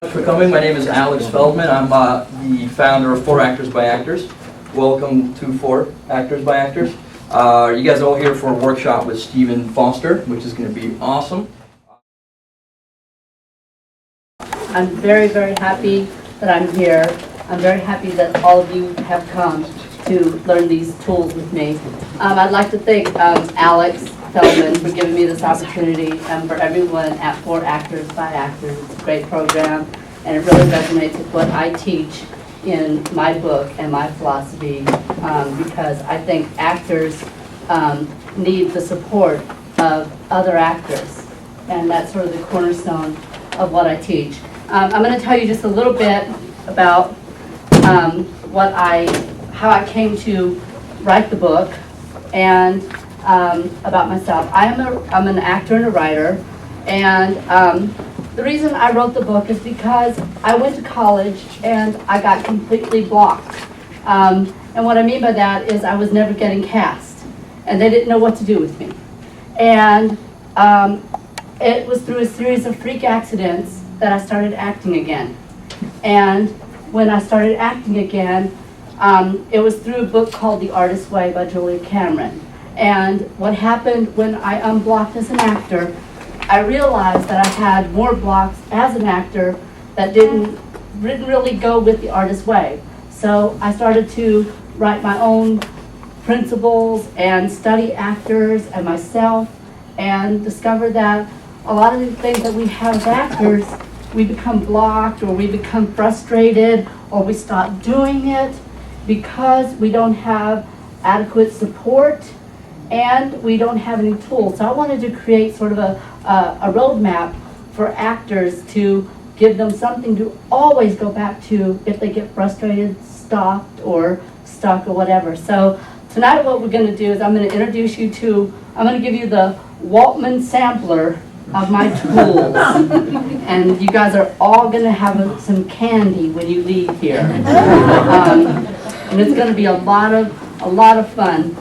Thanks for coming. My name is Alex Feldman. I'm the founder of 4 Actors by Actors. Welcome to 4 Actors by Actors. You guys are all here for a workshop with Stephen Foster, which is going to be awesome. I'm very, very happy that I'm here. I'm very happy that all of you have come to learn these tools with me. I'd like to thank Alex Feldman for giving me this opportunity, and for everyone at 4 Actors by Actors. It's a great program, and it really resonates with what I teach in my book and my philosophy, because I think actors need the support of other actors, and that's sort of the cornerstone of what I teach. I'm going to tell you just a little bit about how I came to write the book, and about myself. I'm an actor and a writer, and the reason I wrote the book is because I went to college and I got completely blocked. And what I mean by that is I was never getting cast, and they didn't know what to do with me. And it was through a series of freak accidents that I started acting again. And when I started acting again, it was through a book called The Artist's Way by Julia Cameron. And what happened when I unblocked as an actor, I realized that I had more blocks as an actor that didn't really go with the artist's way. So I started to write my own principles and study actors and myself, and discovered that a lot of the things that we have as actors, we become blocked, or we become frustrated, or we stop doing it because we don't have adequate support and we don't have any tools. So I wanted to create sort of a roadmap for actors, to give them something to always go back to if they get frustrated, stopped, or stuck, or whatever. So tonight what we're going to do is I'm going to introduce you to, I'm going to give you the Waltman sampler of my tools. And you guys are all going to have some candy when you leave here. And it's going to be a lot of fun.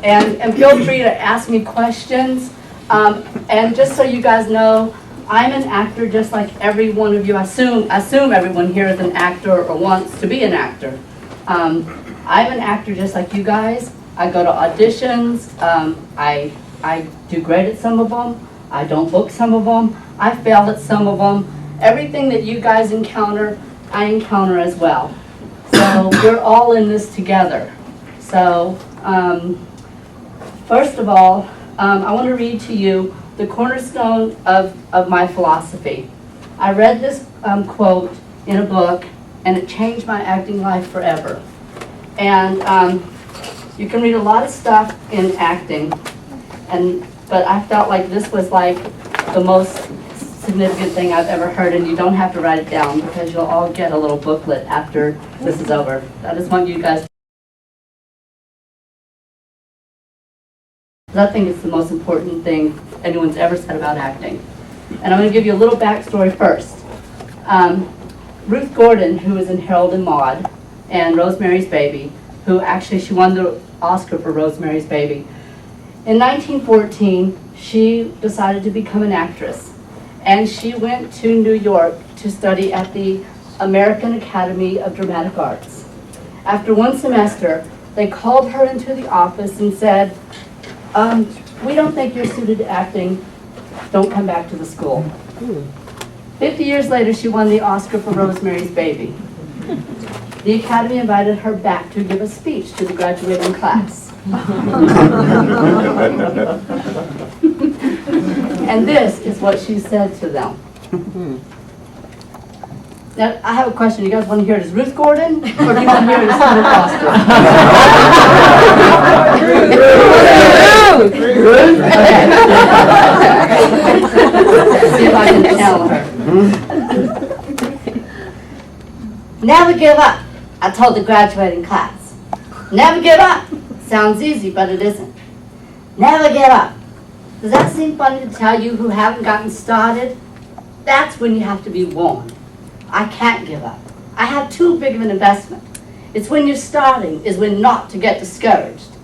And feel free to ask me questions. And just so you guys know, I'm an actor just like every one of you. I assume everyone here is an actor or wants to be an actor. I'm an actor just like you guys. I go to auditions. I do great at some of them. I don't book some of them. I fail at some of them. Everything that you guys encounter, I encounter as well. So we're all in this together. So first of all, I want to read to you the cornerstone of my philosophy. I read this quote in a book, and it changed my acting life forever. And you can read a lot of stuff in acting, but I felt like this was like the most significant thing I've ever heard, and you don't have to write it down because you'll all get a little booklet after this is over. I just want you guys to, I think it's the most important thing anyone's ever said about acting. And I'm going to give you a little backstory first. Ruth Gordon, who was in Harold and Maude and Rosemary's Baby, who actually she won the Oscar for Rosemary's Baby. In 1914, she decided to become an actress, and she went to New York to study at the American Academy of Dramatic Arts. After one semester, they called her into the office and said, we don't think you're suited to acting. Don't come back to the school. 50 years later, she won the Oscar for Rosemary's Baby. The Academy invited her back to give a speech to the graduating class. And this is what she said to them. Now, I have a question. You guys want to hear it as Ruth Gordon, or do you want to hear it as Stephen Foster? See if I can tell her. Never give up, I told the graduating class. Never give up. Sounds easy, but it isn't. Never give up. Does that seem funny to tell you who haven't gotten started? That's when you have to be warned. I can't give up. I have too big of an investment. It's when you're starting is when not to get discouraged.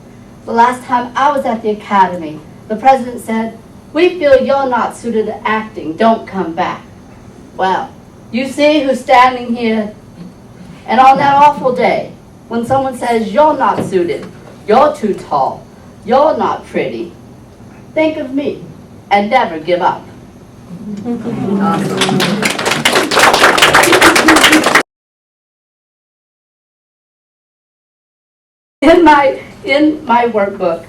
The last time I was at the academy, the president said, "We feel you're not suited to acting. Don't come back." Well, you see who's standing here, and on that awful day, when someone says, you're not suited, you're too tall, you're not pretty, think of me and never give up. In my workbook,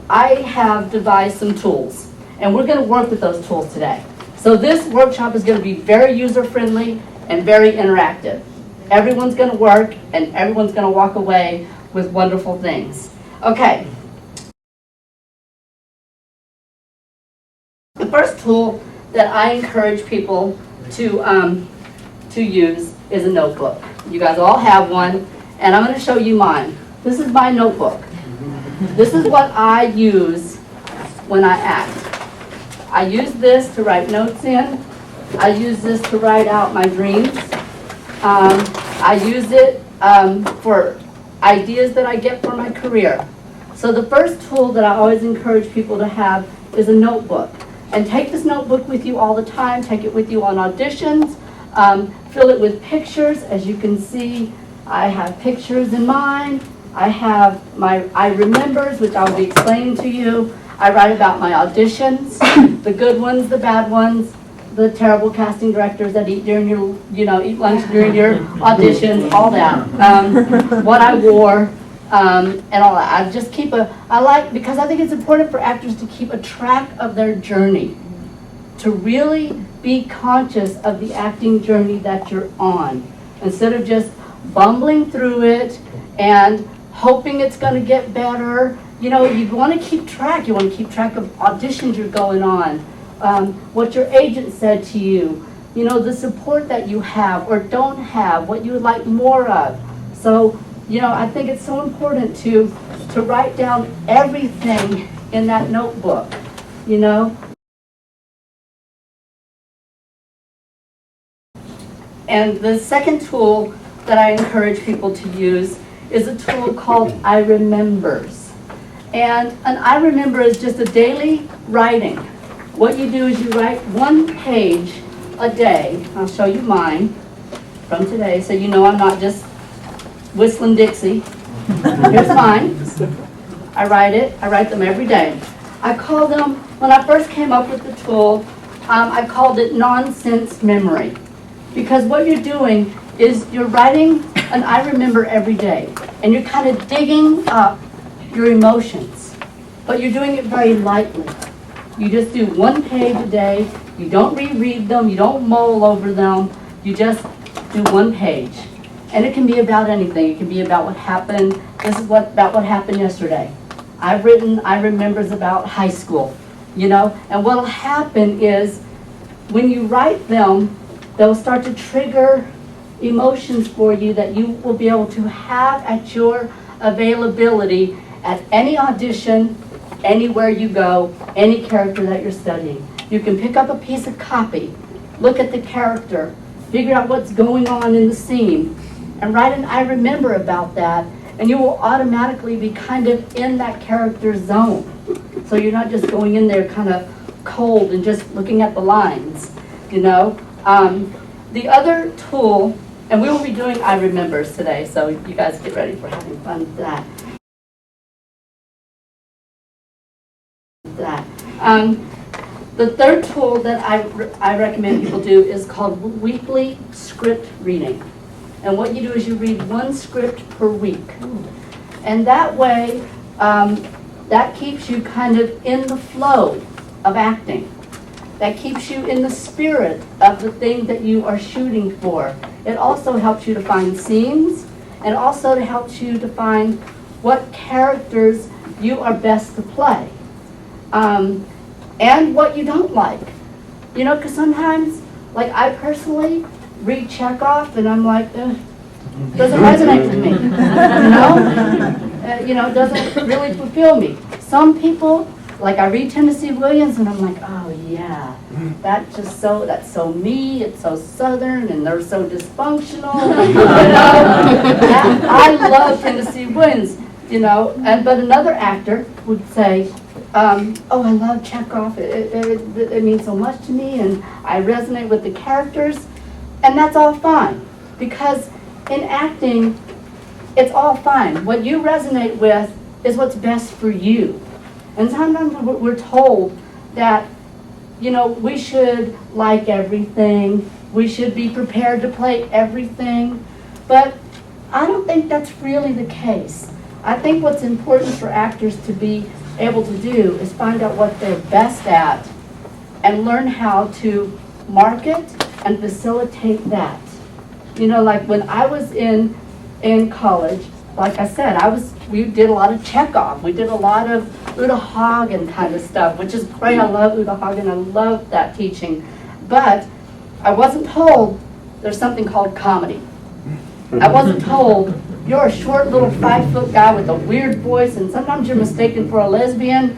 I have devised some tools, and we're going to work with those tools today. So this workshop is going to be very user-friendly and very interactive. Everyone's going to work, and everyone's going to walk away with wonderful things. Okay. The first tool that I encourage people to use is a notebook. You guys all have one, and I'm going to show you mine. This is my notebook. This is what I use when I act. I use this to write notes in. I use this to write out my dreams. I use it for ideas that I get for my career. So the first tool that I always encourage people to have is a notebook. And take this notebook with you all the time. Take it with you on auditions. Fill it with pictures. As you can see, I have pictures in mine. I have my I remembers, which I'll be explaining to you. I write about my auditions, the good ones, the bad ones, the terrible casting directors that eat during your, eat lunch during your auditions, all that. What I wore, and all that. I just keep because I think it's important for actors to keep a track of their journey, to really be conscious of the acting journey that you're on, instead of just bumbling through it and hoping it's going to get better. You want to keep track. You want to keep track of auditions you're going on, what your agent said to you, the support that you have or don't have, what you would like more of. So, I think it's so important to write down everything in that notebook, And the second tool that I encourage people to use is a tool called I Remembers. And an I Remember is just a daily writing. What you do is you write one page a day. I'll show you mine from today, so you know I'm not just whistling Dixie. Here's mine. I write them every day. I call them, when I first came up with the tool, I called it nonsense memory. Because what you're doing is you're writing an I remember every day, and you're kind of digging up your emotions, but you're doing it very lightly. You just do one page a day. You don't reread them. You don't mull over them. You just do one page. And it can be about anything. It can be about what happened. This is about what happened yesterday. I've written I remembers about high school, and what'll happen is when you write them, they'll start to trigger emotions for you that you will be able to have at your availability at any audition, anywhere you go, any character that you're studying. You can pick up a piece of copy, look at the character, figure out what's going on in the scene, and write an I remember about that, and you will automatically be kind of in that character's zone. So you're not just going in there kind of cold and just looking at the lines, The other tool, and we will be doing I remembers today, so you guys get ready for having fun with that. The third tool that I recommend people do is called weekly script reading. And what you do is you read one script per week. And that way, that keeps you kind of in the flow of acting. That keeps you in the spirit of the thing that you are shooting for. It also helps you to find scenes, and also helps you to find what characters you are best to play. And what you don't like. Because sometimes, like I personally read Chekhov and I'm like, doesn't resonate with me, doesn't really fulfill me. Some people, like I read Tennessee Williams and I'm like, oh yeah, that's so me, it's so Southern and they're so dysfunctional, I love Tennessee Williams, but another actor would say, oh, I love Chekhov, it means so much to me, and I resonate with the characters, and that's all fine. Because in acting, it's all fine. What you resonate with is what's best for you. And sometimes we're told that, you know, we should like everything, we should be prepared to play everything, but I don't think that's really the case. I think what's important for actors to be able to do is find out what they're best at and learn how to market and facilitate that. You know, like when I was in college, like I said, we did a lot of Chekhov. We did a lot of Uta Hagen kind of stuff, which is great. I love Uta Hagen. I love that teaching. But I wasn't told there's something called comedy. I wasn't told you're a short little 5-foot guy with a weird voice, and sometimes you're mistaken for a lesbian.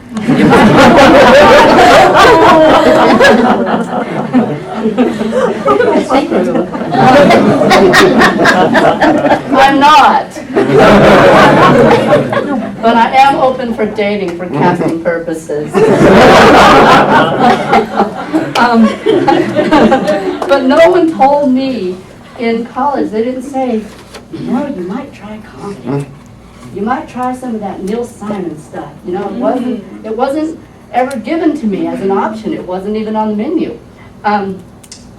I'm not. But I am open for dating for casting purposes. But no one told me in college, they didn't say, you know, you might try comedy. You might try some of that Neil Simon stuff. You know, it wasn't ever given to me as an option. It wasn't even on the menu.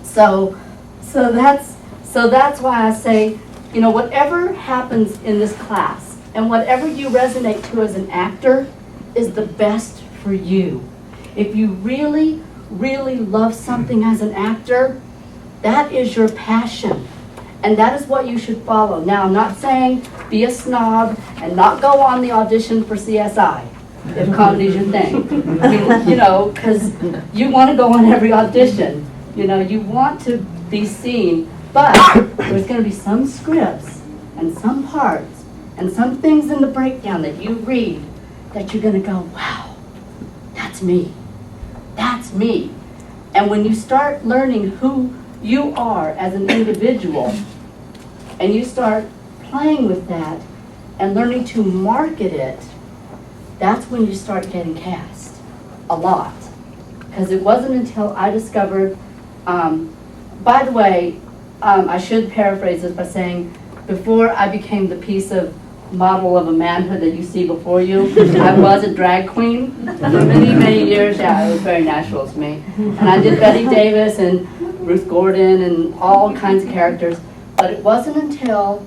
So that's why I say, you know, whatever happens in this class and whatever you resonate to as an actor is the best for you. If you really, really love something as an actor, that is your passion. And that is what you should follow. Now, I'm not saying be a snob and not go on the audition for CSI, if comedy's your thing. I mean, you know, because you want to go on every audition. You know, you want to be seen, but there's going to be some scripts and some parts and some things in the breakdown that you read that you're going to go, wow, that's me. That's me. And when you start learning who you are as an individual, and you start playing with that and learning to market it, that's when you start getting cast a lot. Because it wasn't until I discovered, by the way, I should paraphrase this by saying, before I became the piece of model of a manhood that you see before you, I was a drag queen for many, many years. Yeah, it was very natural to me. And I did Betty Davis and Ruth Gordon and all kinds of characters. But it wasn't until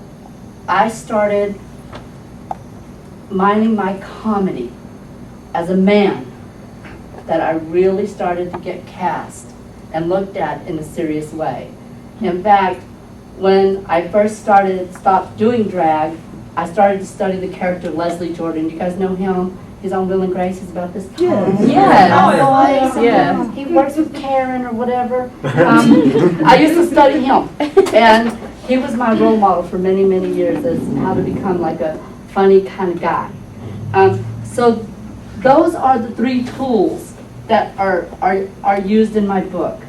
I started minding my comedy as a man that I really started to get cast and looked at in a serious way. In fact, when I first stopped doing drag, I started to study the character Leslie Jordan. You guys know him? He's on Will and Grace. He's about this tall. Yeah. Yeah. He works with Karen or whatever. I used to study him. And he was my role model for many, many years as how to become like a funny kind of guy. So those are the 3 tools that are used in my book.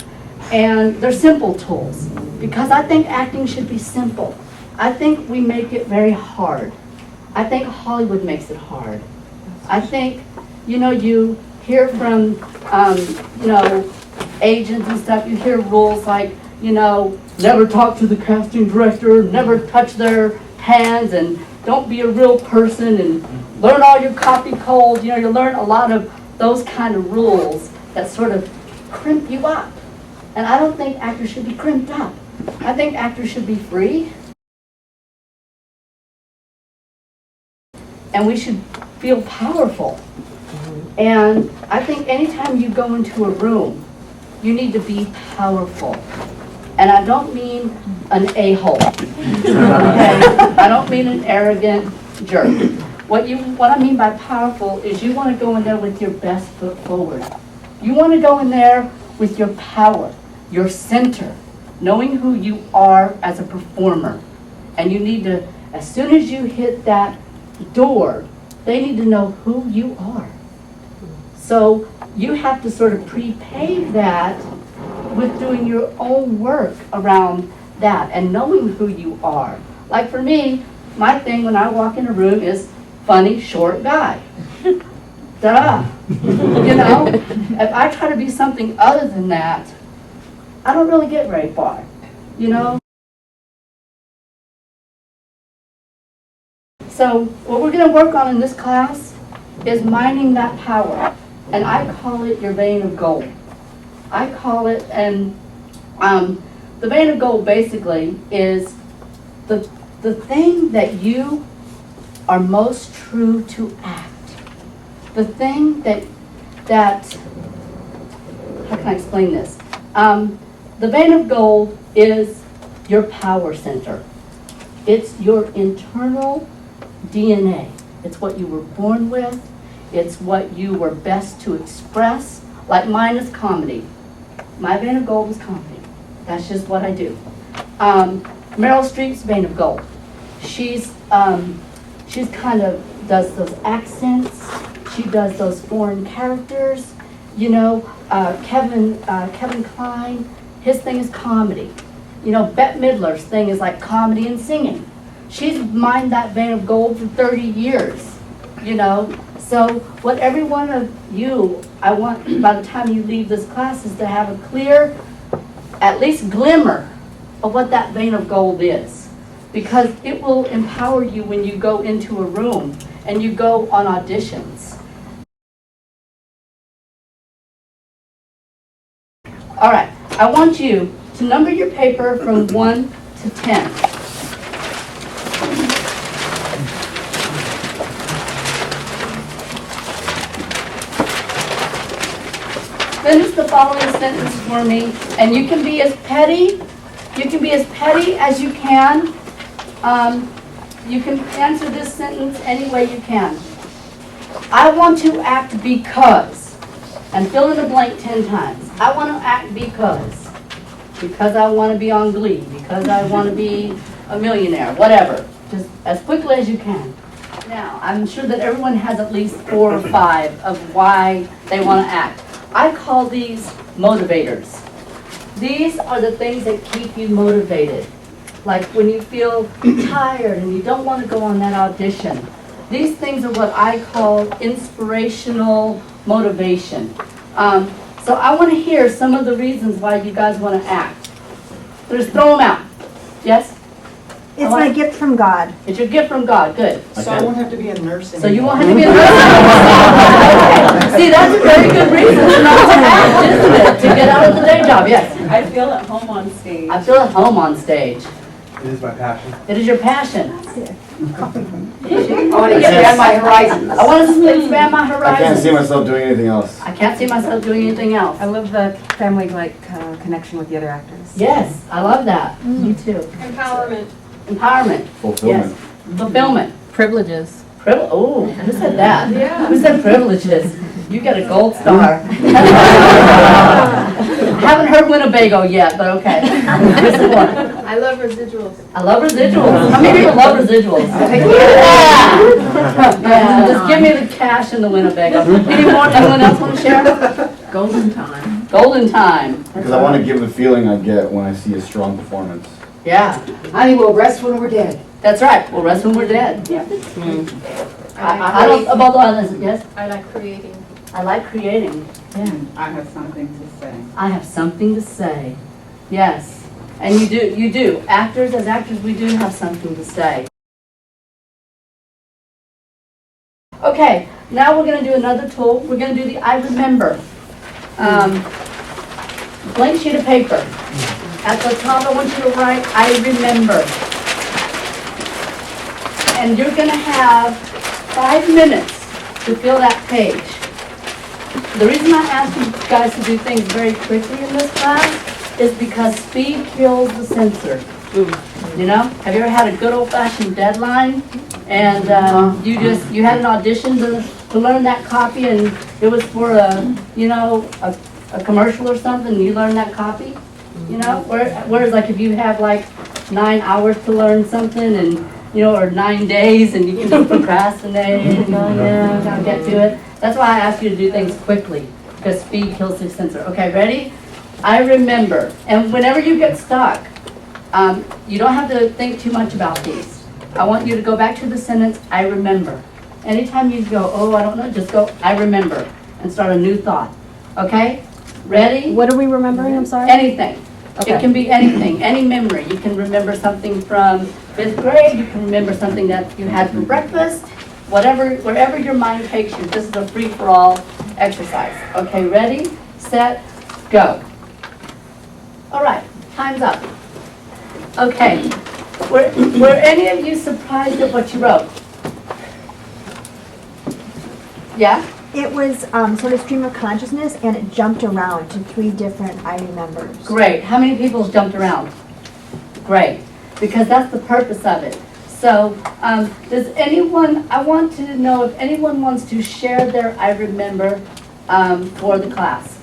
And they're simple tools because I think acting should be simple. I think we make it very hard. I think Hollywood makes it hard. I think, you know, you hear from, you know, agents and stuff, you hear rules like, you know, never talk to the casting director, never touch their hands, and don't be a real person, and learn all your copy cold. You know, you learn a lot of those kind of rules that sort of crimp you up. And I don't think actors should be crimped up. I think actors should be free. And we should feel powerful. And I think anytime you go into a room, you need to be powerful. And I don't mean an a-hole. Okay? I don't mean an arrogant jerk. What I mean by powerful is you want to go in there with your best foot forward. You want to go in there with your power, your center, knowing who you are as a performer. And you need to, as soon as you hit that door, they need to know who you are. So you have to sort of prepave that with doing your own work around that and knowing who you are. Like for me, my thing when I walk in a room is funny, short guy. duh. You know, if I try to be something other than that, I don't really get very far, you know? So what we're going to work on in this class is mining that power. And I call it your vein of gold. I call it, and the vein of gold basically is the thing that you are most true to act. The thing that how can I explain this? The vein of gold is your power center. It's your internal DNA. It's what you were born with. It's what you were best to express. Like mine is comedy. My vein of gold is comedy. That's just what I do. Meryl Streep's vein of gold. She's kind of does those accents. She does those foreign characters. You know, Kevin Kline, his thing is comedy. You know, Bette Midler's thing is like comedy and singing. She's mined that vein of gold for 30 years, you know. So what every one of you, I want by the time you leave this class is to have a clear, at least glimmer of what that vein of gold is. Because it will empower you when you go into a room and you go on auditions. All right, I want you to number your paper from 1 to 10. Finish the following sentence for me, and you can be as petty. You can be as petty as you can. You can answer this sentence any way you can. I want to act because, and fill in the blank 10 times. I want to act because I want to be on Glee, because I want to be a millionaire, whatever. Just as quickly as you can. Now, I'm sure that everyone has at least 4 or 5 of why they want to act. I call these motivators. These are the things that keep you motivated. Like when you feel tired and you don't want to go on that audition. These things are what I call inspirational motivation. So I want to hear some of the reasons why you guys want to act. Just throw them out. Yes? It's my gift from God. It's your gift from God. Good. So I won't have to be a nurse anymore. So you won't have to be a nurse. Okay. See, that's a very good reason not to act, isn't it? To get out of the day job. Yes. I feel at home on stage. I feel at home on stage. It is my passion. It is your passion. I want to expand my horizons. I want to expand my horizons. I can't see myself doing anything else. I can't see myself doing anything else. I love the family-like connection with the other actors. Yes, I love that. Me too. Empowerment. Empowerment. Fulfillment. Yes. Fulfillment. Privileges. Oh, who said that? Yeah. Who said privileges? You get a gold star. Haven't heard Winnebago yet, but okay. Listen more. I love residuals. I love residuals. How many people love residuals? Yeah, just give me the cash and the Winnebago. Any more? Anyone else want to share? Golden time. Golden time. Because I want to give the feeling I get when I see a strong performance. Yeah, Honey, we'll rest when we're dead. that's right. We'll rest when we're dead. Yeah. I don't, about the, yes? I like creating. I like creating. Yeah. I have something to say. I have something to say. Yes. And you do. Actors, as actors, we do have something to say. Okay, now we're going to do another tool. We're going to do the I remember. Blank sheet of paper. At the top, I want you to write, I remember. And you're going to have 5 minutes to fill that page. The reason I ask you guys to do things very quickly in this class is because speed kills the censor. You know? Have you ever had a good old-fashioned deadline? And you had an audition to learn that copy, and it was for a commercial or something, and you learned that copy? You know? Whereas like if you have like 9 hours to learn something, and or 9 days, and you can just procrastinate and go, yeah, I gotta get to it. That's why I ask you to do things quickly, because speed kills the censor. Okay, ready? I remember. And whenever you get stuck, you don't have to think too much about these. I want you to go back to the sentence, I remember. Anytime you go, oh, I don't know, just go, I remember, and start a new thought. Okay? Ready? What are we remembering? I'm sorry. Anything. Okay. It can be anything, any memory. You can remember something from 5th grade, you can remember something that you had for breakfast, whatever, wherever your mind takes you. This is a free-for-all exercise. Okay, ready, set, go. All right, time's up. Okay, were any of you surprised at what you wrote? Yeah? It was sort of stream of consciousness, and it jumped around to 3 different I remembers. Great. How many people jumped around? Great. Because that's the purpose of it. So, does anyone, I want to know if anyone wants to share their I remember for the class.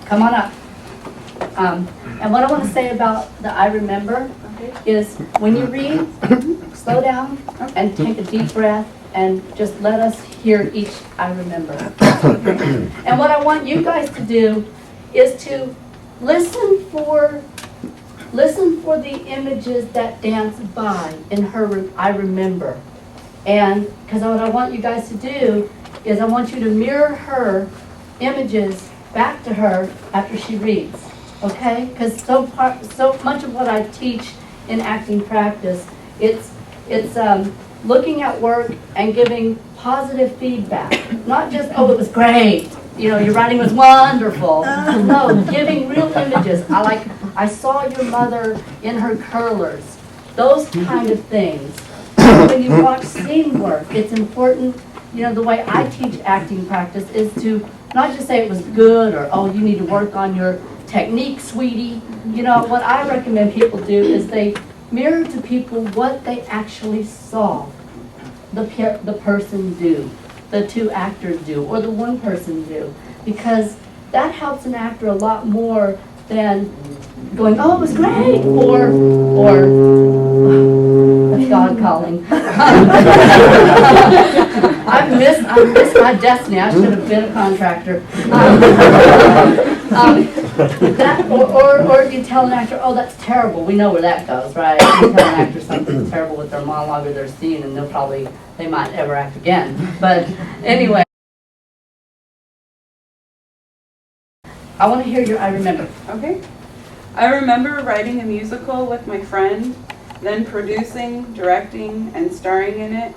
Come on up. And what I want to say about the I remember is when you read, slow down and take a deep breath and just let us hear each I remember. And what I want you guys to do is to listen for the images that dance by in her I remember. And because what I want you guys to do is I want you to mirror her images back to her after she reads. Okay? Because so much of what I teach in acting practice, it's looking at work and giving positive feedback. Not just, oh, it was great, you know, your writing was wonderful. No, giving real images. I saw your mother in her curlers. Those kind of things. When you watch scene work, it's important, you know, the way I teach acting practice is to not just say it was good or, oh, you need to work on your technique, sweetie. You know, what I recommend people do is they mirror to people what they actually saw the person do, the 2 actors do, or the 1 person do, because that helps an actor a lot more than going, oh, it was great, or that's God calling. I missed my destiny. I should have been a contractor. Or if you tell an actor, oh, that's terrible. We know where that goes, right? You tell an actor something's terrible with their monologue or their scene, and they might never act again. But anyway, I want to hear your I remember. Okay. I remember writing a musical with my friend, then producing, directing, and starring in it.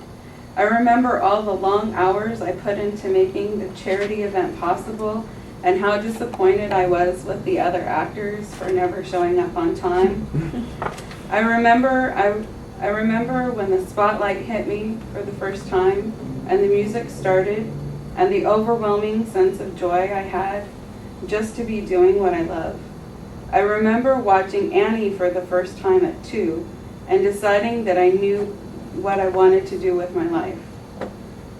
I remember all the long hours I put into making the charity event possible and how disappointed I was with the other actors for never showing up on time. I remember when the spotlight hit me for the first time and the music started and the overwhelming sense of joy I had just to be doing what I love. I remember watching Annie for the first time at 2 and deciding that I knew what I wanted to do with my life.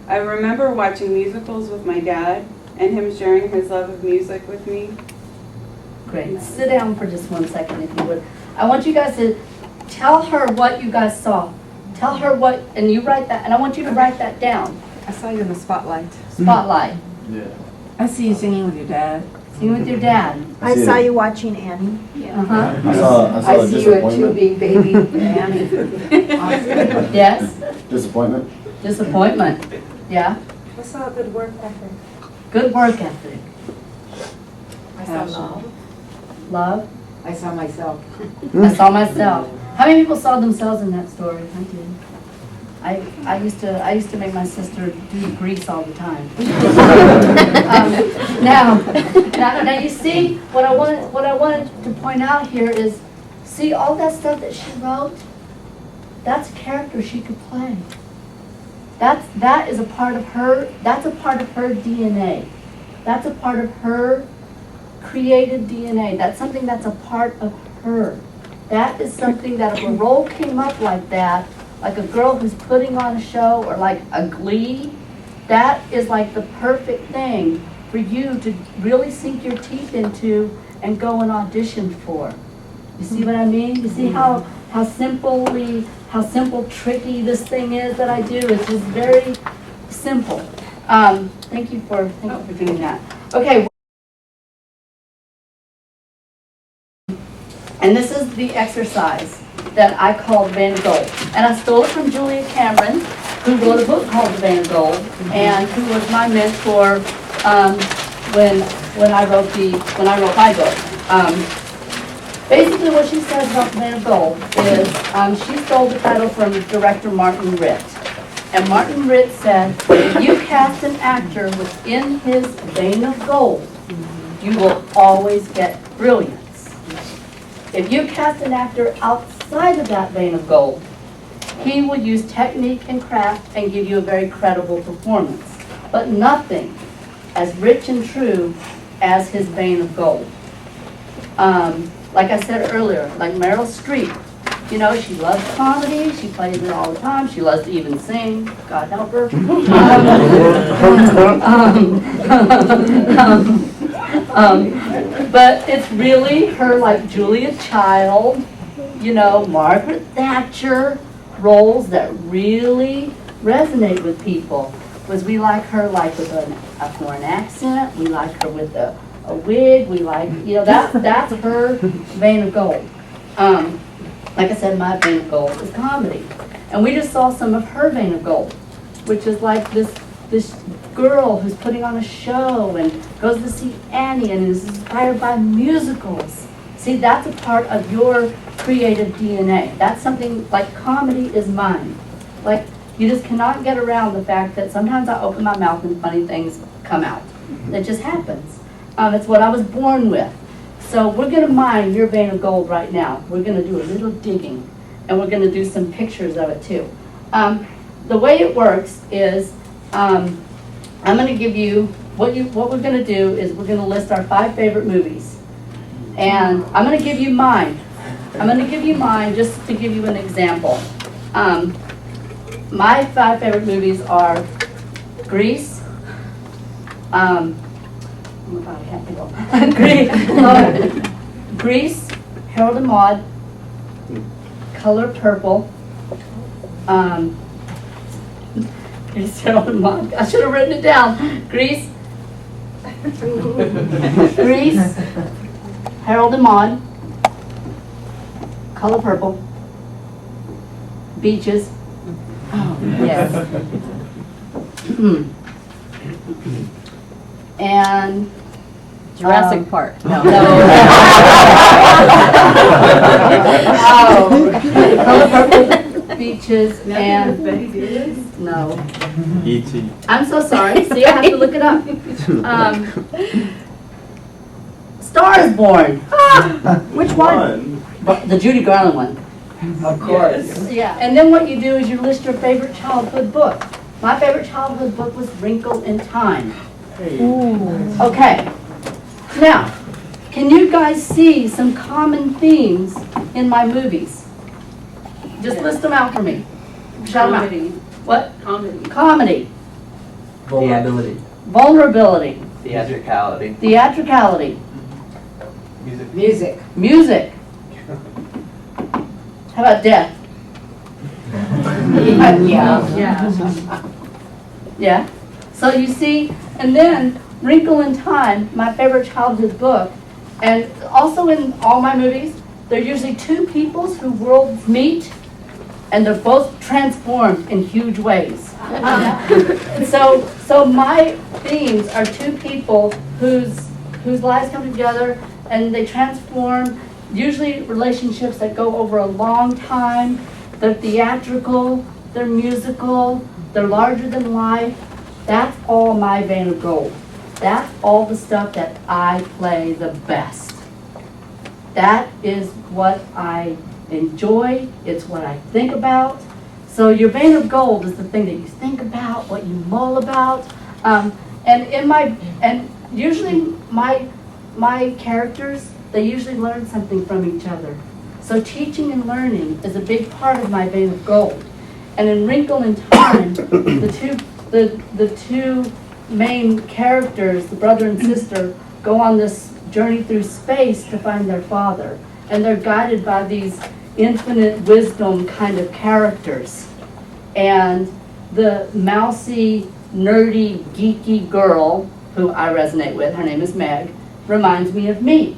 I remember watching musicals with my dad and him sharing his love of music with me. Great. Sit down for just 1 second, if you would. I want you guys to tell her what you guys saw. Tell her what, and you write that, and I want you to write that down. I saw you in the spotlight. Spotlight. Yeah. I see you singing with your dad. Sing with your dad. I saw you watching Annie. Uh-huh. I saw I a see you at 2 disappointment. big baby Annie. Yes? Disappointment? Disappointment. Yeah? I saw a good work ethic. Good work ethic. I saw love. Love. I saw myself. I saw myself. How many people saw themselves in that story? I did. I used to make my sister do grease all the time. Now you see what I wanted to point out here is, see all that stuff that she wrote. That's a character she could play. That is a part of her. That's a part of her DNA. That's a part of her created DNA. That's something that's a part of her. That is something that if a role came up like that, like a girl who's putting on a show or like a Glee, that is like the perfect thing for you to really sink your teeth into and go and audition for. You see what I mean? You see how simple, tricky this thing is that I do? It's just very simple. Thank you for doing that. Okay. And this is the exercise that I called Van Gogh. And I stole it from Julia Cameron. who wrote a book called The Vein of Gold, and who was my mentor when I wrote my book. Basically, what she says about The Vein of Gold is she stole the title from director Martin Ritt. And Martin Ritt said, if you cast an actor within his vein of gold, you will always get brilliance. If you cast an actor outside of that vein of gold, he will use technique and craft and give you a very credible performance. But nothing as rich and true as his vein of gold. Like I said earlier, like Meryl Streep, you know, she loves comedy, she plays it all the time, she loves to even sing, God help her. But it's really her, like Julia Child, you know, Margaret Thatcher, roles that really resonate with people. Was we like her like with a foreign accent, we like her with a wig, we like, you know, that's her vein of gold. Like I said, my vein of gold is comedy. And we just saw some of her vein of gold, which is like this girl who's putting on a show and goes to see Annie and is inspired by musicals. See, that's a part of your creative DNA. That's something, like comedy is mine. Like, you just cannot get around the fact that sometimes I open my mouth and funny things come out. It just happens. It's what I was born with. So we're going to mine your vein of gold right now. We're going to do a little digging, and we're going to do some pictures of it too. The way it works is I'm going to give you, what we're going to do is we're going to list our 5 favorite movies. And I'm going to give you mine. I'm going to give you mine just to give you an example. My 5 favorite movies are Grease, oh my God, I can't think of Grease, Harold and Maude, Color Purple, Grease, Harold and Maude. I should have written it down. Grease, Harold and Maude, Color Purple, Beaches. Oh, yes. And Jurassic Park. No. Color Purple, Beaches, and no. E.T. I'm so sorry. See, I have to look it up. Star is Born. Which one? The Judy Garland one. Of course. Yeah, and then what you do is you list your favorite childhood book. My favorite childhood book was Wrinkle in Time. Okay, now, can you guys see some common themes in my movies? Just list them out for me. Shout them out. What? Comedy. Comedy, Vulnerability. vulnerability, Theatricality. theatricality, Music. music. How about death? Yeah. Yeah. So you see, and then Wrinkle in Time, my favorite childhood book, and also in all my movies, there are usually 2 peoples who worlds meet, and they're both transformed in huge ways. So my themes are 2 people whose lives come together and they transform. Usually relationships that go over a long time. They're theatrical, they're musical, they're larger than life. That's all my vein of gold. That's all the stuff that I play the best. That is what I enjoy. It's what I think about. So your vein of gold is the thing that you think about, what you mull about. And usually my characters, they usually learn something from each other. So teaching and learning is a big part of my vein of gold. And in Wrinkle in Time, the two main characters, the brother and sister, go on this journey through space to find their father. And they're guided by these infinite wisdom kind of characters. And the mousy, nerdy, geeky girl, who I resonate with, her name is Meg, reminds me of me.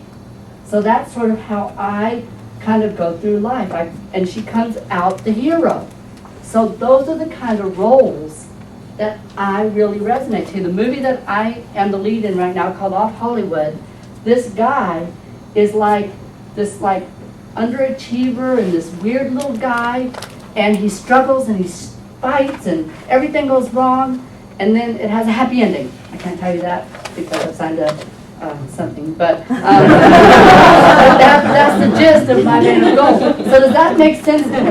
So that's sort of how I kind of go through life. And she comes out the hero. So those are the kind of roles that I really resonate to. The movie that I am the lead in right now called Off Hollywood, this guy is like this underachiever and this weird little guy, and he struggles and he fights and everything goes wrong, and then it has a happy ending. I can't tell you that because I've signed a something, but that's the gist of my main goal. So does that make sense to you?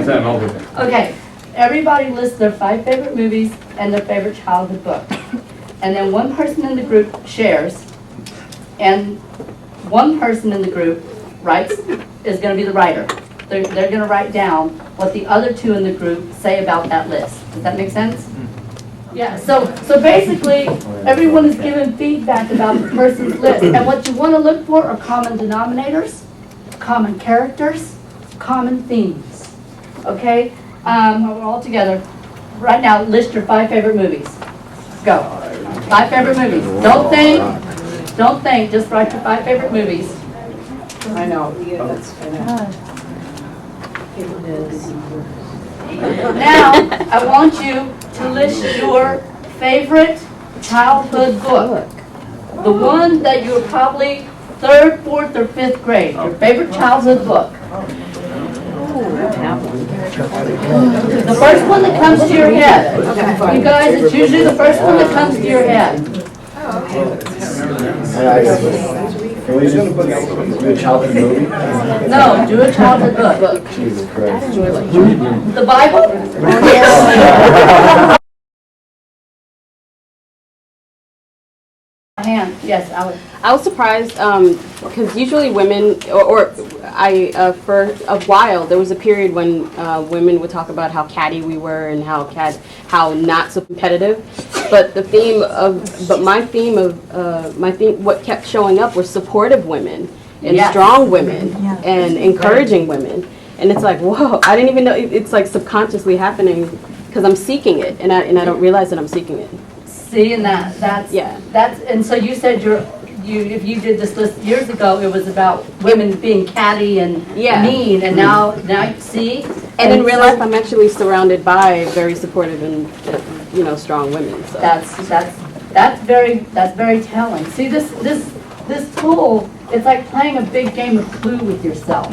Okay, everybody lists their 5 favorite movies and their favorite childhood book. And then one person in the group shares, and one person in the group is going to be the writer. They're going to write down what the other 2 in the group say about that list. Does that make sense? Yeah, so basically, everyone is given feedback about the person's list. And what you want to look for are common denominators, common characters, common themes. Okay? We're all together. Right now, list your 5 favorite movies. Go. 5 favorite movies. Don't think, just write your 5 favorite movies. I know, yeah, that's, I know. Now, I want you to list your favorite childhood book. The one that you were probably 3rd, 4th, or 5th grade. Your favorite childhood book. The first one that comes to your head. You guys, it's usually the first one that comes to your head. Can we just do a childhood movie? No, do a childhood book. Jesus Christ. The Bible? Hand, yes, Alex. I was surprised because usually women, for a while, there was a period when women would talk about how catty we were and how not so competitive. But what kept showing up were supportive women and Yes. strong women and encouraging women. And it's like, whoa, I didn't even know, it's like subconsciously happening because I'm seeking it and I don't realize that I'm seeking it. See, and that's, and so you said if you did this list years ago, it was about women being catty and mean, and now you see. And in real life, I'm actually surrounded by very supportive and strong women. So. That's very telling. See, this tool, it's like playing a big game of Clue with yourself.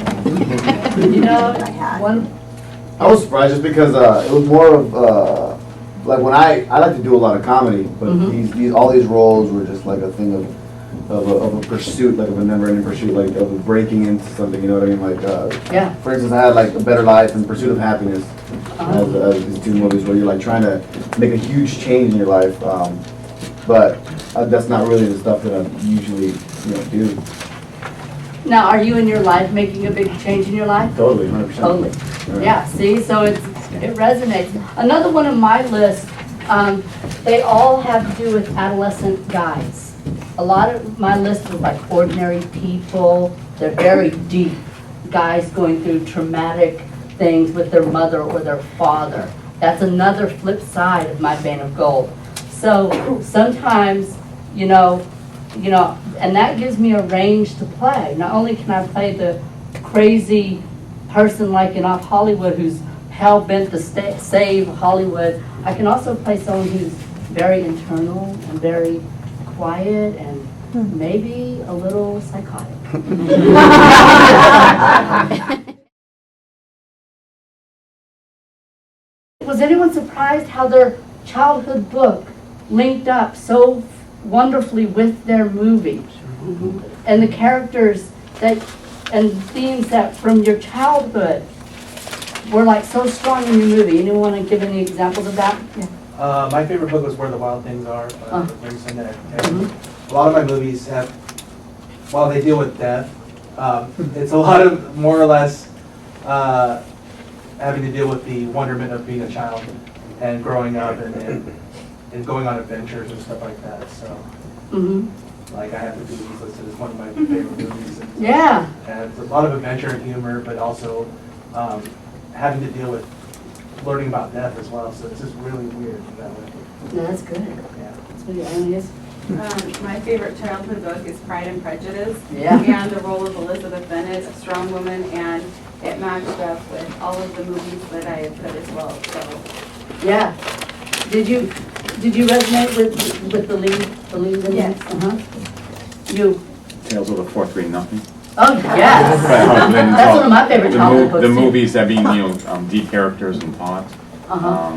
I was surprised just because it was more of like when I like to do a lot of comedy, but all these roles were just like a thing of a pursuit, like of a never-ending pursuit, like of breaking into something. You know what I mean? Like for instance, I had like A Better Life and Pursuit of Happiness as these 2 movies where you're like trying to make a huge change in your life, but that's not really the stuff that I usually do. Now, are you in your life making a big change in your life? Totally, 100%. Totally. Right. Yeah, see, so it resonates. Another one of my lists, they all have to do with adolescent guys. A lot of my list was like ordinary people. They're very deep. Guys going through traumatic things with their mother or their father. That's another flip side of my vein of gold. So sometimes, and that gives me a range to play. Not only can I play the crazy person like in Off Hollywood who's hell-bent to save Hollywood, I can also play someone who's very internal and very quiet and maybe a little psychotic. Was anyone surprised how their childhood book linked up so wonderfully with their movie? And the characters and themes that from your childhood were like so strong in your movie. Anyone want to give any examples of that? Yeah. My favorite book was Where the Wild Things Are by Ruth Gordon. A lot of my movies while they deal with death, it's a lot of more or less having to deal with the wonderment of being a child and growing up and going on adventures and stuff like that. So, like I have to do these listed as one of my favorite movies. And it's a lot of adventure and humor, but also having to deal with learning about death as well. So it's just really weird in that way. No, that's good. Yeah. That's what it is. My favorite childhood book is Pride and Prejudice. Yeah. And the role of Elizabeth Bennet, a strong woman, and it matched up with all of the movies that I had put as well, so. Yeah. Did you resonate with the lead in Yes. this? Uh-huh. You, Tales of the Fourth Grade Nothing. oh, yes. That's one of my favorite childhood books, The too. movies that being, deep characters and plot. Uh-huh.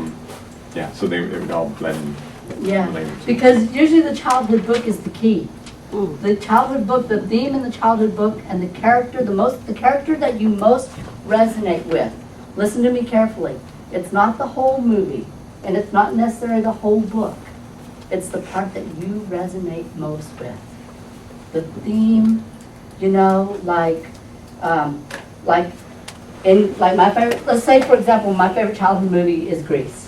Yeah, so they would all blend in. Yeah, related to. because usually the childhood book is the key. Mm. The childhood book, the theme in the childhood book, and the character that you most resonate with. Listen to me carefully. It's not the whole movie, and it's not necessarily the whole book. It's the part that you resonate most with. The theme, like my favorite. Let's say, for example, my favorite childhood movie is Grease.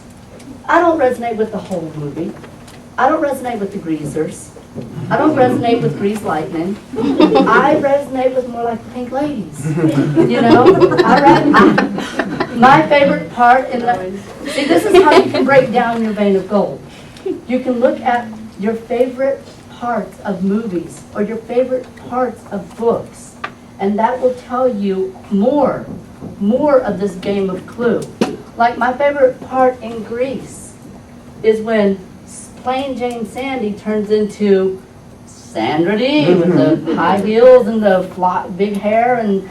I don't resonate with the whole movie. I don't resonate with the greasers. I don't resonate with Grease Lightning. I resonate with more like the Pink Ladies. My favorite part in see, this is how you can break down your vein of gold. You can look at your favorite parts of movies or your favorite parts of books, and that will tell you more of this game of Clue. Like my favorite part in Grease is when plain Jane Sandy turns into Sandra Dee with the high heels and the big hair, and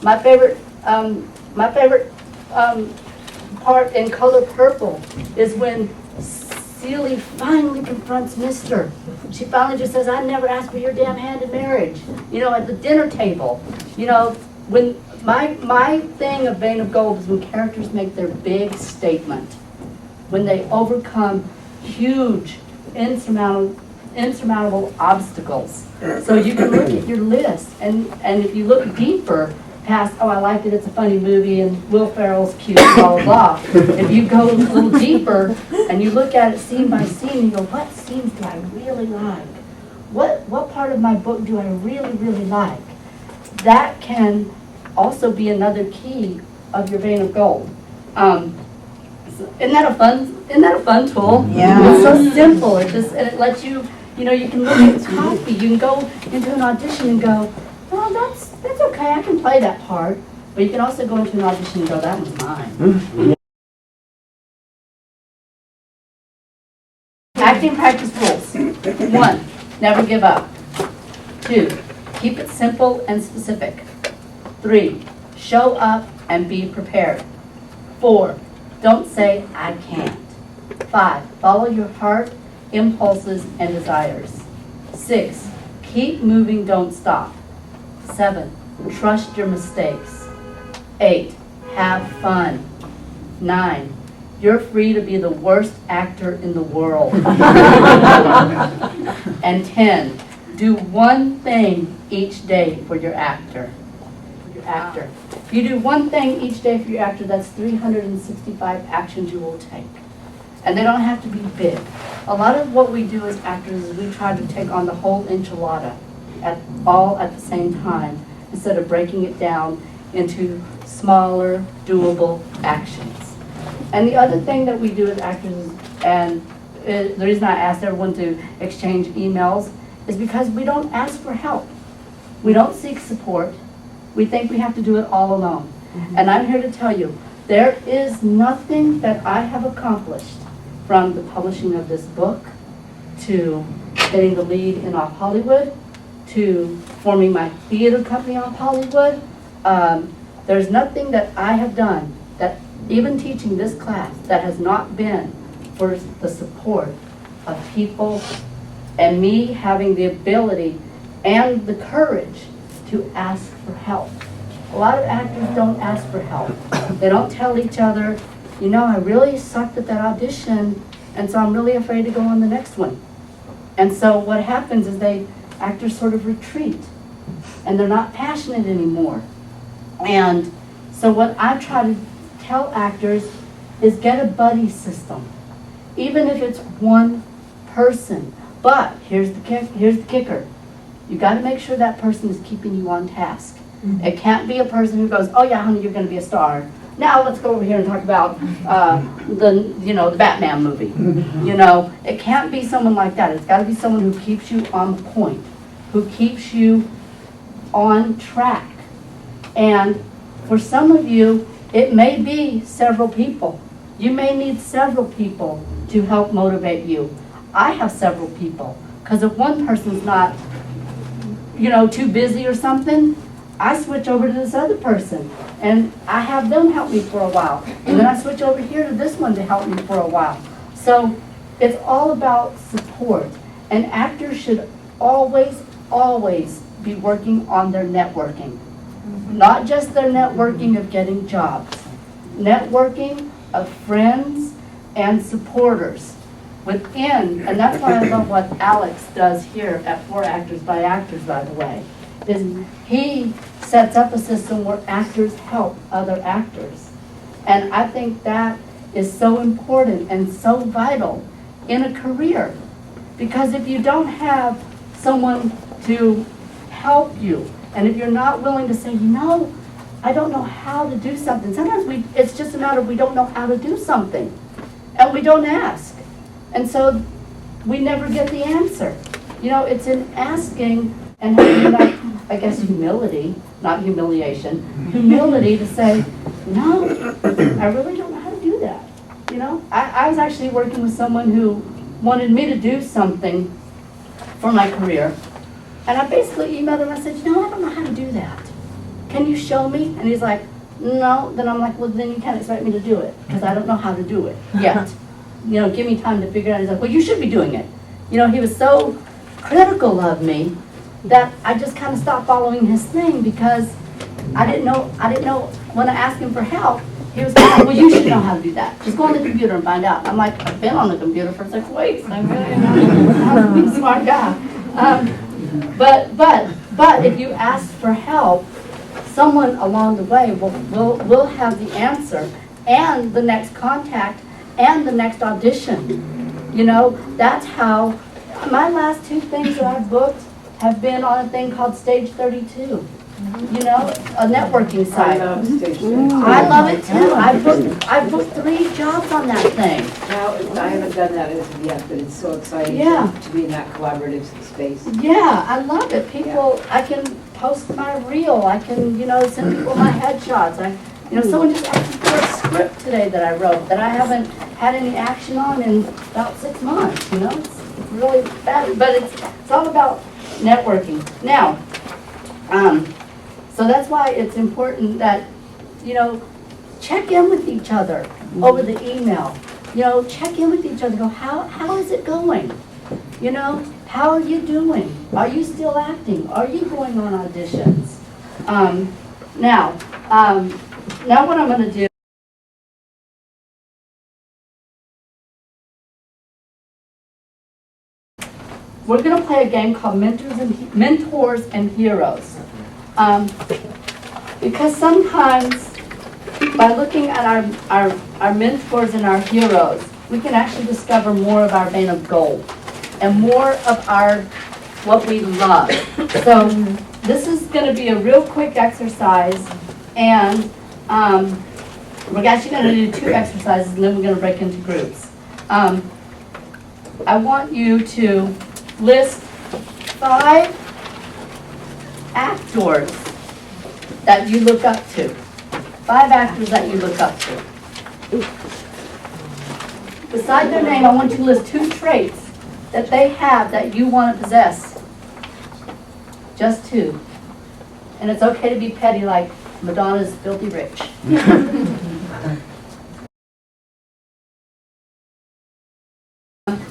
my favorite part in Color Purple is when Celie finally confronts Mister. She finally just says, "I never asked for your damn hand in marriage." At the dinner table. When my thing of Vein of Gold is when characters make their big statement, when they overcome huge, insurmountable obstacles. So you can look at your list, and if you look deeper past, oh, I like it, it's a funny movie, and Will Ferrell's cute, blah, blah, blah. If you go a little deeper and you look at it scene by scene, you go, what scenes do I really like? What part of my book do I really, really like? That can also be another key of your vein of gold. Isn't that a fun tool? Yeah. It's so simple. And it lets you, you can look at copy. You can go into an audition and go, oh, that's okay. I can play that part. But you can also go into an audition and go, that one's mine. Acting practice rules. 1, never give up. 2, keep it simple and specific. 3, show up and be prepared. 4, don't say, I can't. 5, follow your heart, impulses, and desires. 6, keep moving, don't stop. 7, trust your mistakes. 8, have fun. 9, you're free to be the worst actor in the world. And 10, do one thing each day for your actor. If you do one thing each day for your actor, that's 365 actions you will take. And they don't have to be big. A lot of what we do as actors is we try to take on the whole enchilada all at the same time, instead of breaking it down into smaller, doable actions. And the other thing that we do as actors, and the reason I asked everyone to exchange emails, is because we don't ask for help. We don't seek support. We think we have to do it all alone. And I'm here to tell you, there is nothing that I have accomplished from the publishing of this book, to getting the lead in Off Hollywood, to forming my theater company Off Hollywood. There's nothing that I have done, that even teaching this class, that has not been for the support of people and me having the ability and the courage to ask for help. A lot of actors don't ask for help. They don't tell each other, I really sucked at that audition, and so I'm really afraid to go on the next one. And so what happens is actors sort of retreat, and they're not passionate anymore. And so what I try to tell actors is get a buddy system, even if it's one person. But here's the kicker. You got to make sure that person is keeping you on task. It can't be a person who goes, oh yeah, honey, you're going to be a star. now let's go over here and talk about the Batman movie. It can't be someone like that. It's got to be someone who keeps you on point, who keeps you on track. And for some of you, it may be several people. You may need several people to help motivate you. I have several people, because if one person's not, too busy or something, I switch over to this other person, and I have them help me for a while. And then I switch over here to this one to help me for a while. So it's all about support. And actors should always, always be working on their networking. Not just their networking of getting jobs. Networking of friends and supporters within, and that's why I love what Alex does here at For Actors by Actors, by the way, is he sets up a system where actors help other actors. And I think that is so important and so vital in a career. Because if you don't have someone to help you, and if you're not willing to say, I don't know how to do something. Sometimes it's just a matter of we don't know how to do something. And we don't ask. And so we never get the answer. It's in asking and having that, I guess, humility, not humiliation, humility to say, no, I really don't know how to do that. I was actually working with someone who wanted me to do something for my career. And I basically emailed him and I said, I don't know how to do that. Can you show me? And he's like, no. Then I'm like, well, then you can't expect me to do it because I don't know how to do it yet. Give me time to figure it out. He's like, well, you should be doing it. He was so critical of me that I just kind of stopped following his thing because I didn't know when I asked him for help, he was kind of like, well, you should know how to do that. Just go on the computer and find out. I'm like, I've been on the computer for 6 weeks. I'm a smart guy. But if you ask for help, someone along the way will have the answer and the next contact and the next audition. That's how my last 2 things that I've booked have been on a thing called Stage 32. A networking site. I love Stage 32. I love it too. I booked 3 jobs on that thing. Now, I haven't done that yet, but it's so exciting to be in that collaborative space. Yeah, I love it. People, I can post my reel. I can, send people my headshots. Someone just asked me for a script today that I wrote that I haven't had any action on in about 6 months. It's really bad, but it's all about networking. Now, so that's why it's important that, check in with each other over the email. Check in with each other. Go, how is it going? How are you doing? Are you still acting? Are you going on auditions? Now what I'm going to do, we're going to play a game called Mentors and Heroes. Because sometimes by looking at our mentors and our heroes, we can actually discover more of our vein of gold and more of what we love. So this is going to be a real quick exercise, and we're actually going to do 2 exercises, and then we're going to break into groups. I want you to list 5 actors that you look up to. 5 actors that you look up to. Beside their name, I want you to list 2 traits that they have that you want to possess. Just 2. And it's okay to be petty like Madonna's Filthy Rich.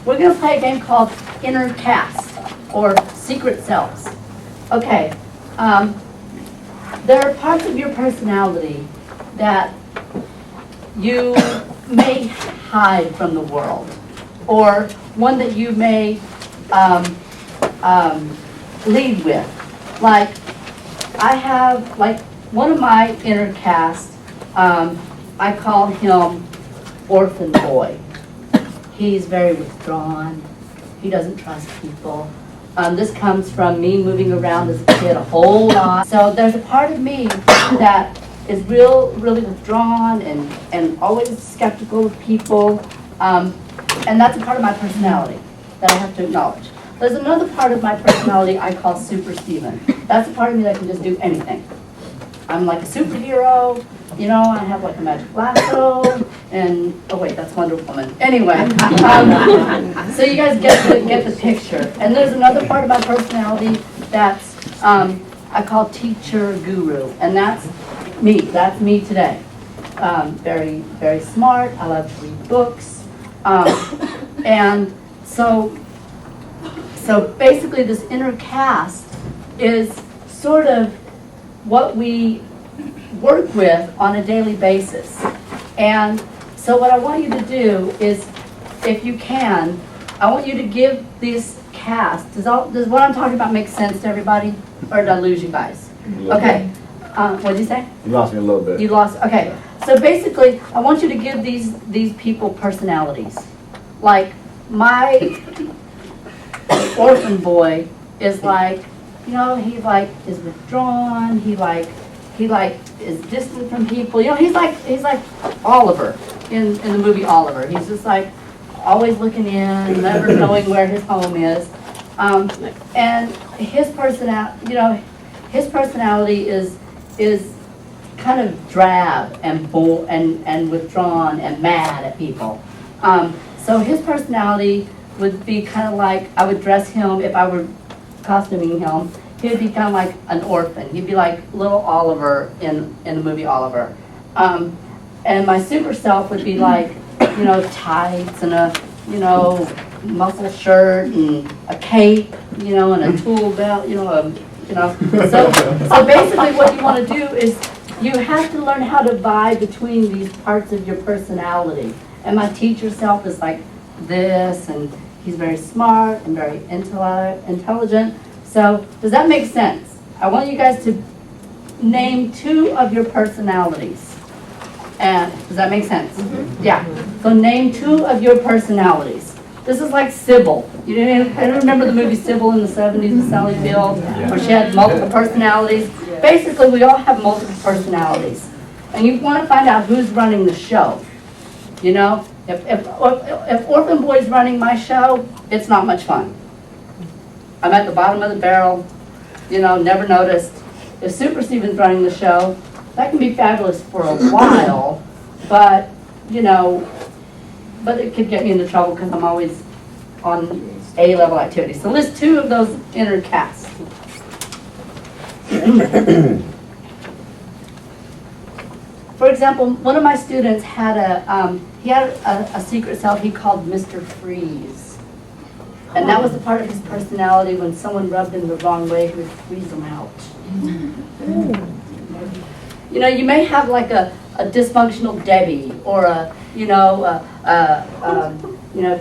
We're going to play a game called Inner Cast, or Secret Selves. Okay, there are parts of your personality that you may hide from the world, or one that you may lead with. Like, I have, one of my inner cast, I call him Orphan Boy. He's very withdrawn. He doesn't trust people. This comes from me moving around as a kid a whole lot. So there's a part of me that really withdrawn and always skeptical of people. And that's a part of my personality that I have to acknowledge. There's another part of my personality I call Super Steven. That's a part of me that can just do anything. I'm like a superhero, you know, I have like a magic lasso, and, oh wait, that's Wonder Woman. Anyway, so you guys get the picture. And there's another part of my personality that's, I call teacher guru, and that's me today. Very, very smart, I love to read books, and so basically this inner cast is sort of what we work with on a daily basis. And so what I want you to do is, if you can, I want you to give this cast, does what I'm talking about make sense to everybody? Or did I lose you guys? Okay, what did you say? You lost me a little bit. You lost, okay. So basically, I want you to give these people personalities. Like, my orphan boy is like, you know, he like is withdrawn, he like is distant from people. You know, he's like Oliver in the movie Oliver. He's just like always looking in, never knowing where his home is. And his personality, you know, his personality is kind of drab and withdrawn and mad at people. So his personality would be kind of like, I would dress him, if I were costuming him, he would be kind of like an orphan. He'd be like little Oliver in the movie Oliver. And my super self would be like, you know, tights and a, you know, muscle shirt and a cape, you know, and a tool belt, you know. So basically what you want to do is you have to learn how to vibe between these parts of your personality. And my teacher self is like this, and he's very smart and very intelligent. So does that make sense? I want you guys to name 2 of your personalities. And does that make sense? Mm-hmm. Yeah. So name 2 of your personalities. This is like Sybil. You remember the movie Sybil in the 70s with Sally Field, where she had multiple personalities? Basically, we all have multiple personalities. And you want to find out who's running the show. You know, if Orphan Boy's running my show, it's not much fun. I'm at the bottom of the barrel, you know, never noticed. If Super Steven's running the show, that can be fabulous for a while, but, you know, but it could get me into trouble because I'm always on A-level activities. So list 2 of those inner casts. For example, one of my students had a secret self he called Mr. Freeze. And that was the part of his personality. When someone rubbed him the wrong way, he would freeze them out. You know, you may have like a dysfunctional Debbie, or a, you know,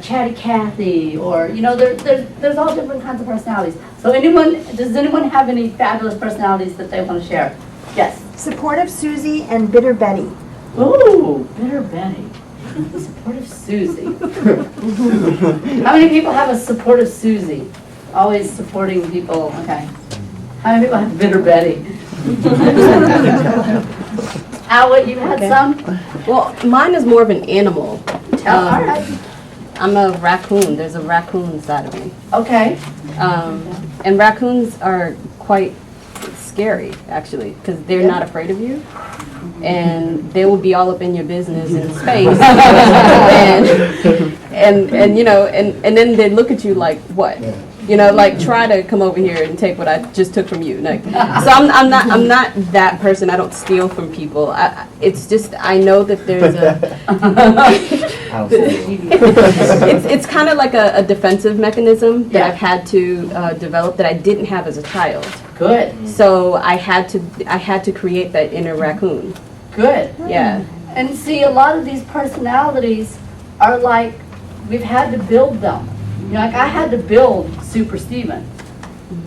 chatty Cathy, or, you know, there's all different kinds of personalities. So does anyone have any fabulous personalities that they want to share? Yes. Supportive Susie and Bitter Betty. Ooh, Bitter Betty. Supportive Susie. How many people have a supportive Susie? Always supporting people, okay. How many people have Bitter Betty? Al, you had some? Well, mine is more of an animal. All right. I'm a raccoon. There's a raccoon side of me. Okay. And raccoons are quite scary, actually, because they're not afraid of you. And they will be all up in your business in space, and you know, and then they look at you like, what? You know, like, try to come over here and take what I just took from you. Like, so I'm not that person. I don't steal from people. It's just, I know that there's it's kind of like a defensive mechanism that I've had to develop that I didn't have as a child. Good. So I had to create that inner raccoon. Good. Yeah. And see, a lot of these personalities are like, we've had to build them. You know, like I had to build Super Steven.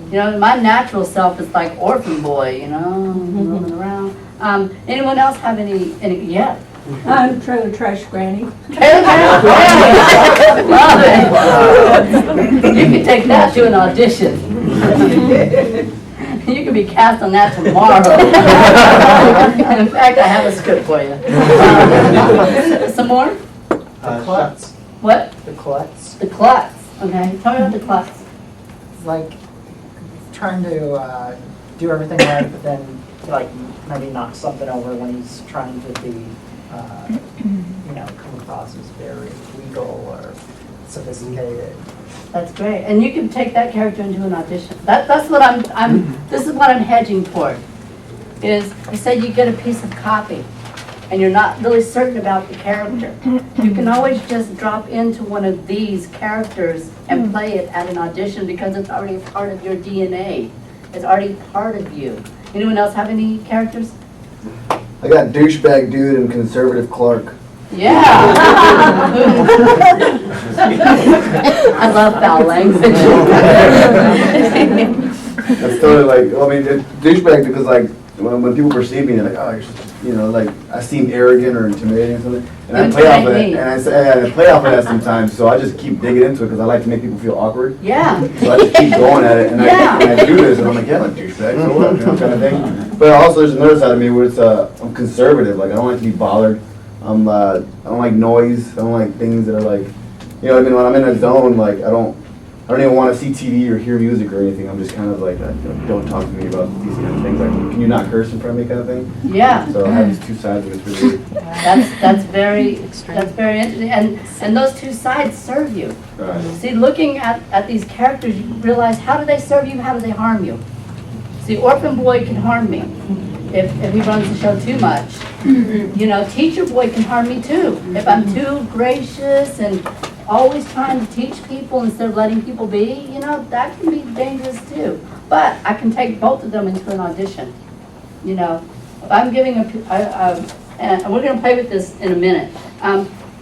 You know, my natural self is like Orphan Boy, you know, moving around. Anyone else have any? Yeah. I'm Trailer Trash Granny. Trailer Trash Granny. Love it. You can take that to an audition. You can be cast on that tomorrow. In fact, I have a script for you. Some more? Klutz. What? The klutz. The klutz. Okay, tell me about the klutz. It's like trying to do everything right, but then like maybe knock something over when he's trying to be, come across as very legal or sophisticated. That's great, and you can take that character into an audition. That's what this is what I'm hedging for. Is you said you get a piece of copy, and you're not really certain about the character. You can always just drop into one of these characters and play it at an audition because it's already part of your DNA. It's already part of you. Anyone else have any characters? I got douchebag dude and conservative Clark. Yeah. I love foul language. That's totally like, I mean, douchebag because like when people perceive me, they're like, oh, you're such, like I seem arrogant or intimidating or something, and I play off of it, and I play off of that sometimes. So I just keep digging into it because I like to make people feel awkward. Yeah. So I just keep going at it, and Yeah. I do this, and I'm like, yeah, I'm a douchebag, so what, kind of thing. But also, there's another side of me where it's I'm conservative. Like I don't like to be bothered. I don't like noise. I don't like things that are like, what I mean. When I'm in a zone, like I don't even want to see TV or hear music or anything. I'm just kind of like, don't talk to me about these kind of things. Like, can you not curse in front of me, kind of thing. Yeah. So I have these two sides of it. It's really That's very interesting, and those two sides serve you. right. See, looking at these characters, you realize how do they serve you, how do they harm you. See, Orphan Boy can harm me if he runs the show too much. Teacher Boy can harm me too. If I'm too gracious and always trying to teach people instead of letting people be, that can be dangerous too. But I can take both of them into an audition. If I'm giving and we're going to play with this in a minute.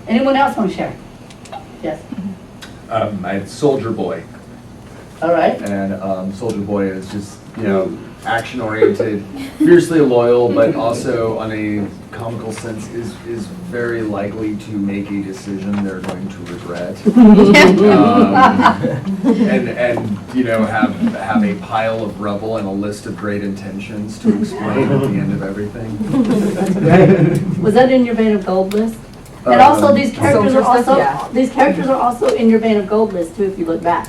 Anyone else want to share? Yes. I had Soldier Boy, All right. and Soldier Boy is just, action-oriented, fiercely loyal, but also on a comical sense is very likely to make a decision they're going to regret. Have a pile of rubble and a list of great intentions to explain at the end of everything. That's great. Was that in your vein of gold list? And also these characters are also in your vein of gold list too if you look back.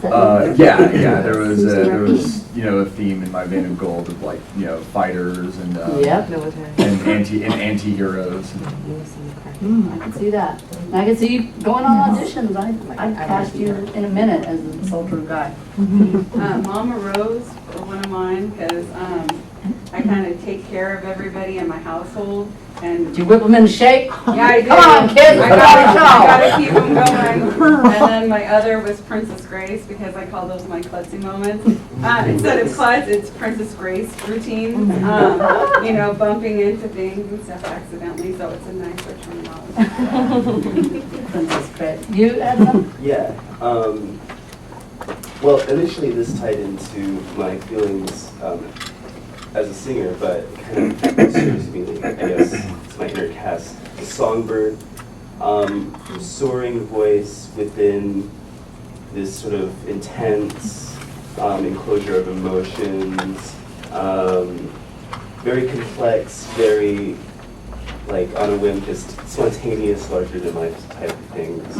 There was a theme in my vein of gold of fighters and anti-heroes. I can see that. And I can see you going on auditions. I'd cast you in a minute as a soldier guy. Mama Rose, or one of mine, because I kind of take care of everybody in my household. And did you whip them in a shake? Yeah, I did. Come on, kids, I gotta keep them going. And then my other was Princess Grace, because I call those my klutzy moments. Instead of klutz, it's Princess Grace routines. Bumping into things and stuff accidentally, so it's a nice terminology. Princess Grace. You, Edna? Yeah. Well, initially this tied into my feelings as a singer, but kind of serves me, I guess, it's my inner cast. A songbird, soaring voice within this sort of intense enclosure of emotions, very complex, very on a whim, just spontaneous, larger than life type of things.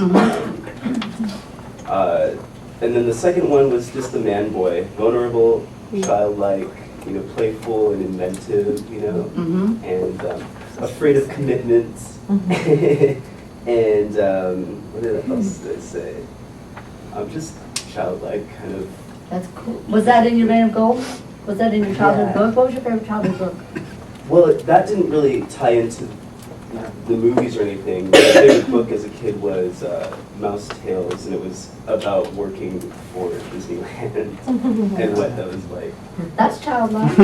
And then the second one was just the man boy, vulnerable, childlike, playful and inventive, and afraid of commitments. And what else did I say? I'm just childlike, kind of. That's cool. Was that in your vein of gold? Was that in your childhood book? What was your favorite childhood book? Well, that didn't really tie into the movies or anything. My favorite book as a kid was Mouse Tales, and it was about working for Disneyland and what that was like. That's childlike.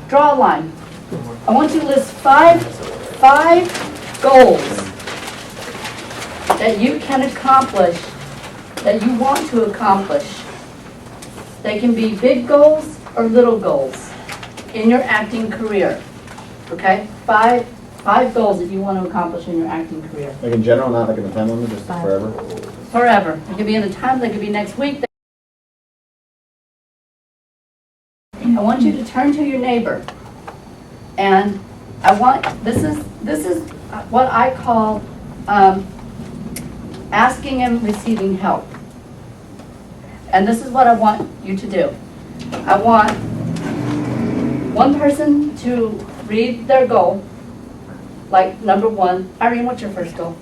Draw a line. I want you to list five goals that you can accomplish, that you want to accomplish. They can be big goals or little goals in your acting career. Okay? 5 5 goals that you want to accomplish in your acting career. Like in general, not like in a time limit, just forever? Forever. It could be in a time, it could be next week. I want you to turn to your neighbor, and I want, this is what I call asking and receiving help. And this is what I want you to do. I want one person to read their goal, like number 1. Irene, what's your first goal?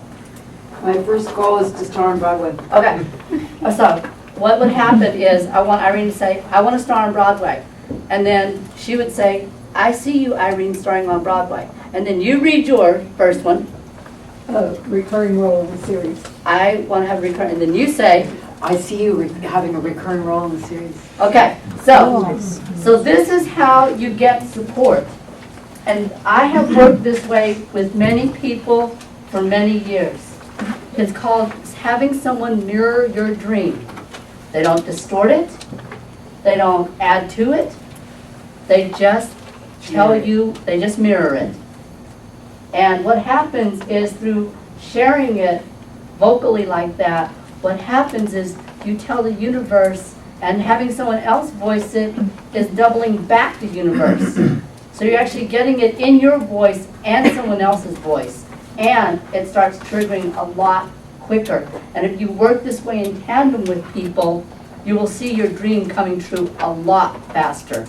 My first goal is to star on Broadway. Okay. So what would happen is I want Irene to say, I want to star on Broadway. And then she would say, I see you, Irene, starring on Broadway. And then you read your first one. Recurring role in the series. I want to have a recurring. And then you say, I see you having a recurring role in the series. okay. So this is how you get support. And I have worked this way with many people for many years. It's called having someone mirror your dream. They don't distort it. They don't add to it. They just tell you, they just mirror it. And what happens is through sharing it vocally like that, what happens is you tell the universe, and having someone else voice it is doubling back the universe. So you're actually getting it in your voice and someone else's voice. And it starts triggering a lot quicker. And if you work this way in tandem with people, you will see your dream coming true a lot faster.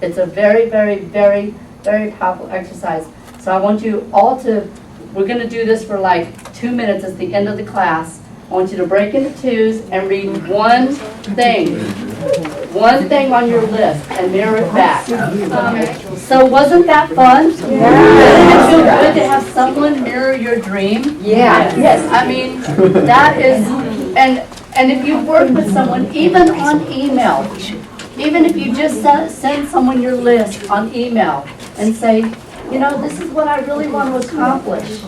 It's a very, very, very, very powerful exercise. So I want you all to, we're going to do this for like 2 minutes at the end of the class. I want you to break into twos and read one thing on your list and mirror it back. So wasn't that fun? Doesn't it feel good to have someone mirror your dream? Yeah. Yes. I mean, that is, and if you work with someone, even on email, even if you just send someone your list on email and say, you know, this is what I really want to accomplish.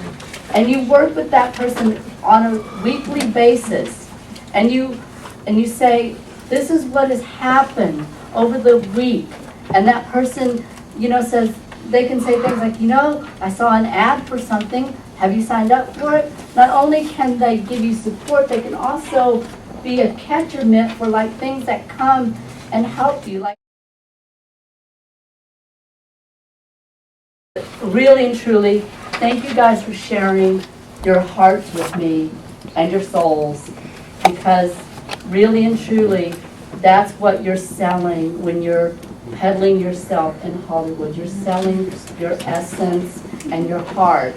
And you work with that person on a weekly basis. And you say, this is what has happened over the week. And that person, you know, says, they can say things like, you know, I saw an ad for something. Have you signed up for it? Not only can they give you support, they can also be a catcher mitt for like things that come and help you. Like really and truly, thank you guys for sharing your hearts with me and your souls, because really and truly, that's what you're selling when you're peddling yourself in Hollywood. You're selling your essence and your heart,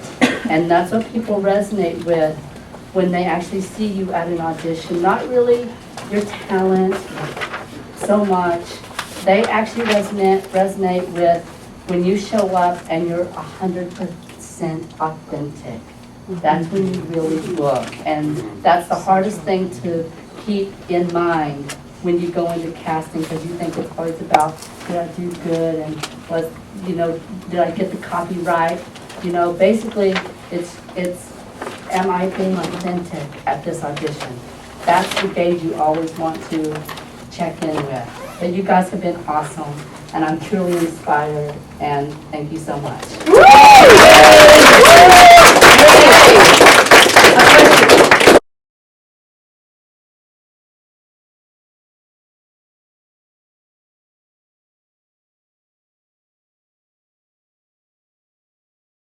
and that's what people resonate with when they actually see you at an audition. Not really your talent so much. They actually resonate with when you show up and you're 100% authentic. That's when you really book, and that's the hardest thing to keep in mind when you go into casting, because you think it's always about, did I do good, and was, you know, did I get the copy right? You know, basically, it's am I being authentic at this audition? That's the gauge you always want to check in with. But you guys have been awesome, and I'm truly inspired, and thank you so much.